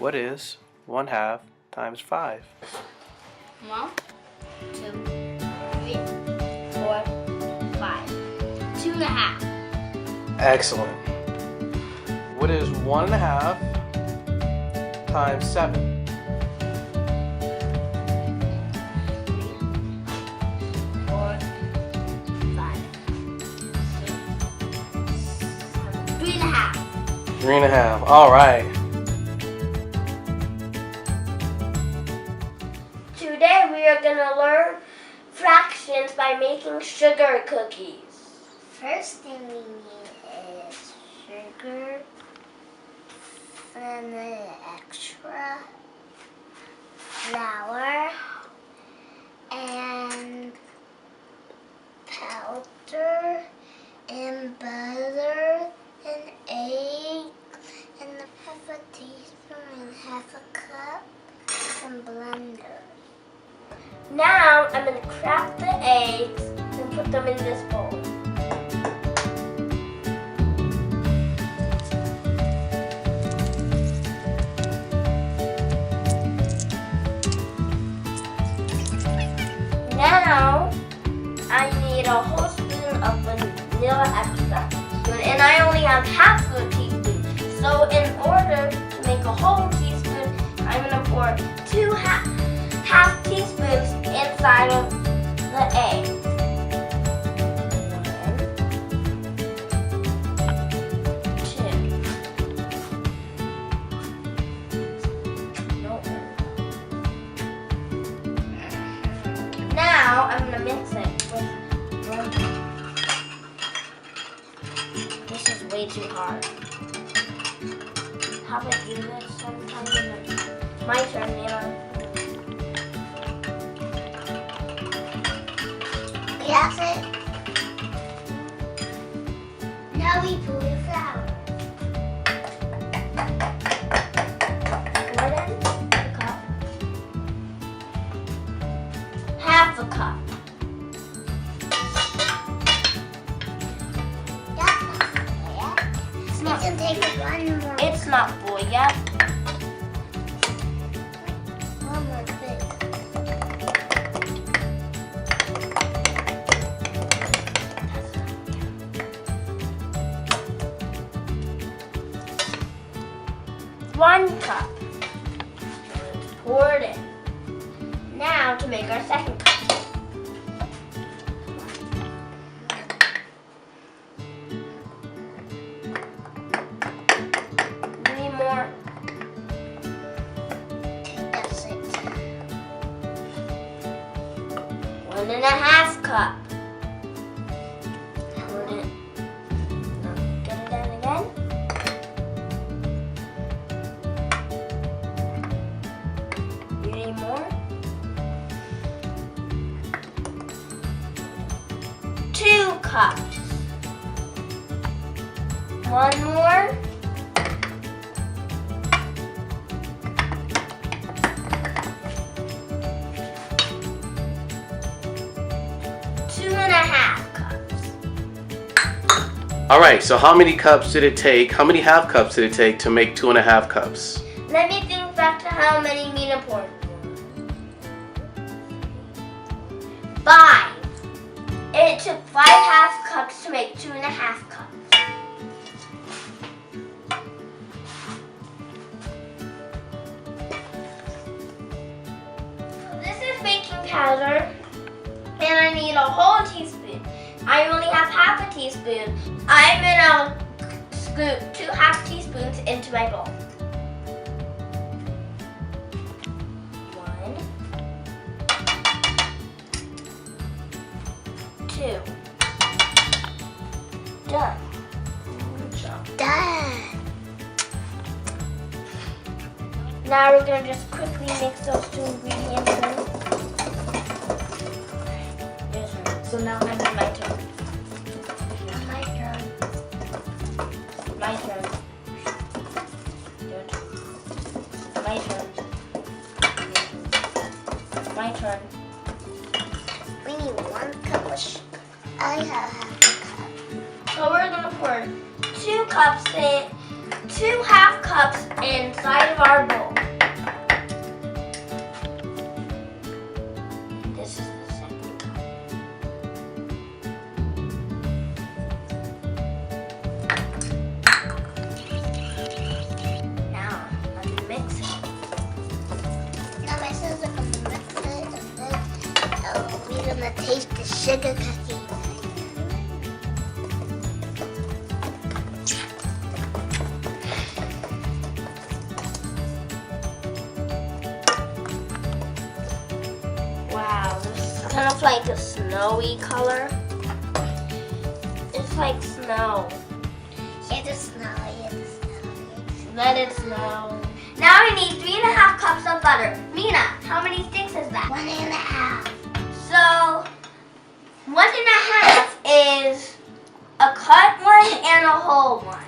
What is 1/2 times 5? 1, 2, 3, 4, 5. 2.5. Excellent. What is 1/2 times 7? 4, 5, 6, 7. 3.5. 3.5. All right. Today we are going to learn fractions by making sugar cookies. First thing we need is sugar, then the extra flour, and powder, and butter, and egg, and half a teaspoon and half a cup, and blender. Now I'm going to crack the eggs and put them in this bowl. Now I need a whole spoon of vanilla extract, and I only have half a teaspoon. So in order to make a whole teaspoon, I'm going to pour 2 half teaspoons inside of the egg. 1, 2. Now I'm going to mix it with blender. This is way too hard. How about you do this sometime? My turn, Nina. That's it. Now we pour the flour. Pour it in the cup. Half a cup. That's not yet. We can take one more. It's not full yet. One more bit. One cup. Let's pour it in. Now to make our second cup. Three more. That's it. 1.5 cup. Pour it in. Now get it in again. You need more? 2 cups. One more. Two and a half cups. All right. So how many cups did it take? How many half cups did it take to make 2.5 cups? Let me think back to how many Mina poured. 5. It took 5 half cups to make 2.5 cups. This is baking powder, and I need a whole teaspoon. I only have half a teaspoon. I'm gonna scoop 2 half teaspoons into my bowl. 1, 2. Done. Good job. Done. Now we're gonna just quickly mix those 2 ingredients in. Yes, sir. So now I need my turn. My turn. My turn. Your turn. My turn. My turn. We need 1 cup of sugar. I have half a cup. So we're gonna pour 2 cups in, 2 half cups inside of our bowl. sugar cookie. Wow, this is kind of like a snowy color. It's like snow. It is snowy. It is snowy. Let it snow. Now we need 3.5 cups of butter. Mina, how many sticks is that? 1.5. So 1.5 is a cut one and a whole one.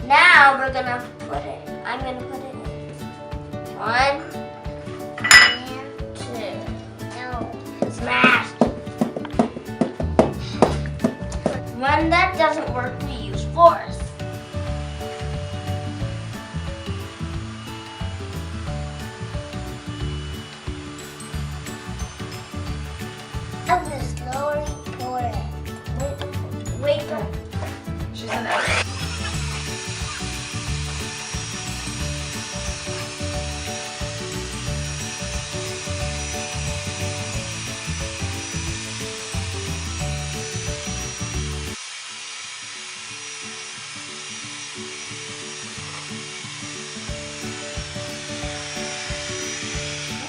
Now we're gonna put it. I'm gonna put it in. 1, 2. No. Smash. When that doesn't work, we use force. I'm gonna slowly pour it. Wait, don't. She's an expert.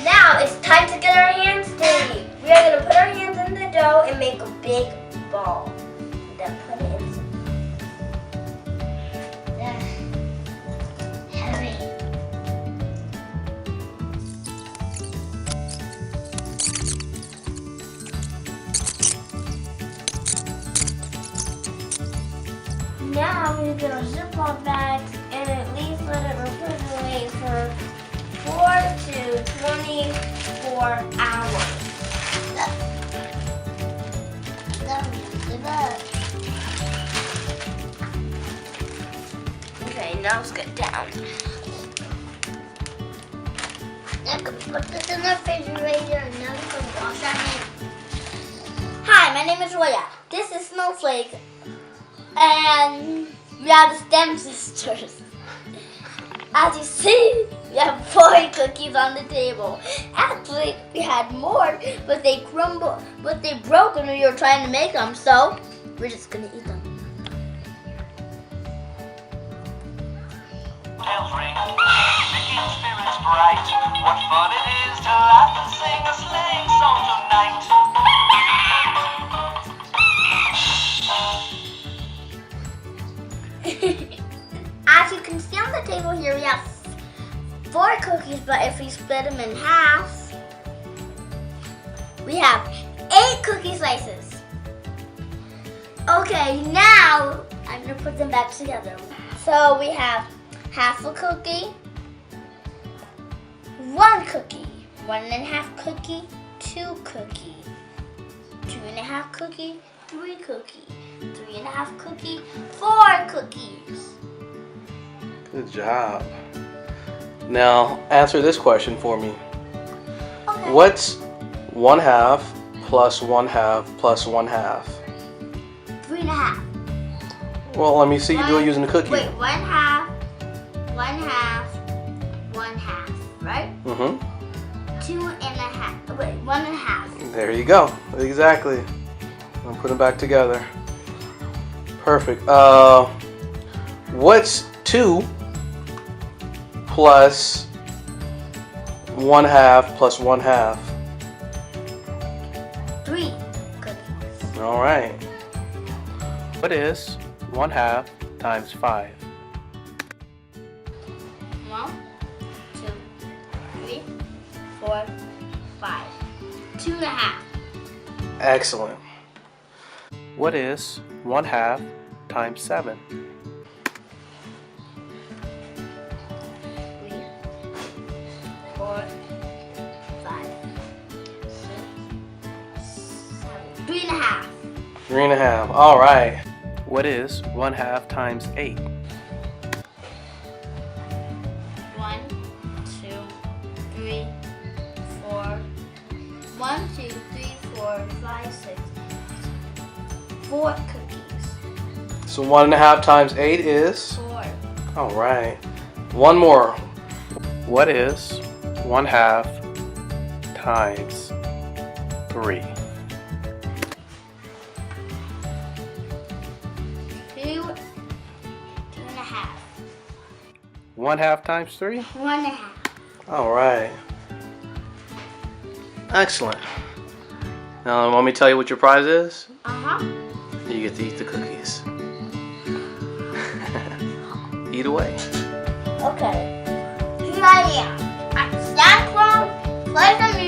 Now it's time to get our hands dirty. We are gonna put our hands in the dough and make a big ball. Then put it in. Heavy. Now we get our Ziploc bags and at least let it refrigerate for 4 to 24 hours. Okay, now let's get down. I can put this in the refrigerator and then we can wash our hands. Hi, my name is Roya. This is Snowflake. And we are the STEM sisters. As you see, we have 4 cookies on the table. Actually, we had more, but they crumbled, but they broke when we were trying to make them, so we're just gonna eat them. Bells ring, making spirits bright. What fun it is to laugh and sing a sleighing song tonight. As you can see on the table here, we have 4 cookies, but if we split them in half, we have 8 cookie slices. Okay, now I'm gonna put them back together. So we have half a cookie, 1 cookie, 1.5 cookie, 2 cookie, 2.5 cookie, 3 cookie, 3.5 cookie, 4 cookies. Good job. Now answer this question for me. Okay. What's 1/2 plus 1/2 plus 1/2? 3.5. Well, let me see you do it using the cookie. Wait, 1/2, 1/2, 1/2, right? Mm-hmm. 2.5. Wait, 1.5. There you go. Exactly. I'll put them back together. Perfect. What's 2 plus 1/2 plus 1/2? 3 cookies. All right. What is 1/2 times 5? 1, 2, 3, 4, 5. 2.5. Excellent. What is 1/2 times 7? 3, 4, 5, 6, 7. 3.5. 3.5. All right. What is 1/2 times 8? 1, 2, 3, 4. 1, 2, 3, 4, 5, 6. 4 cookies. So 1.5 times 8 is? 4. All right. One more. What is 1/2 times 3? half. 1/2 times 3? 1.5. All right. Excellent. Now, want me to tell you what your prize is? Uh-huh. You get to eat the cookies. Eat away. Okay. Here I am. At Stack Room, play some music.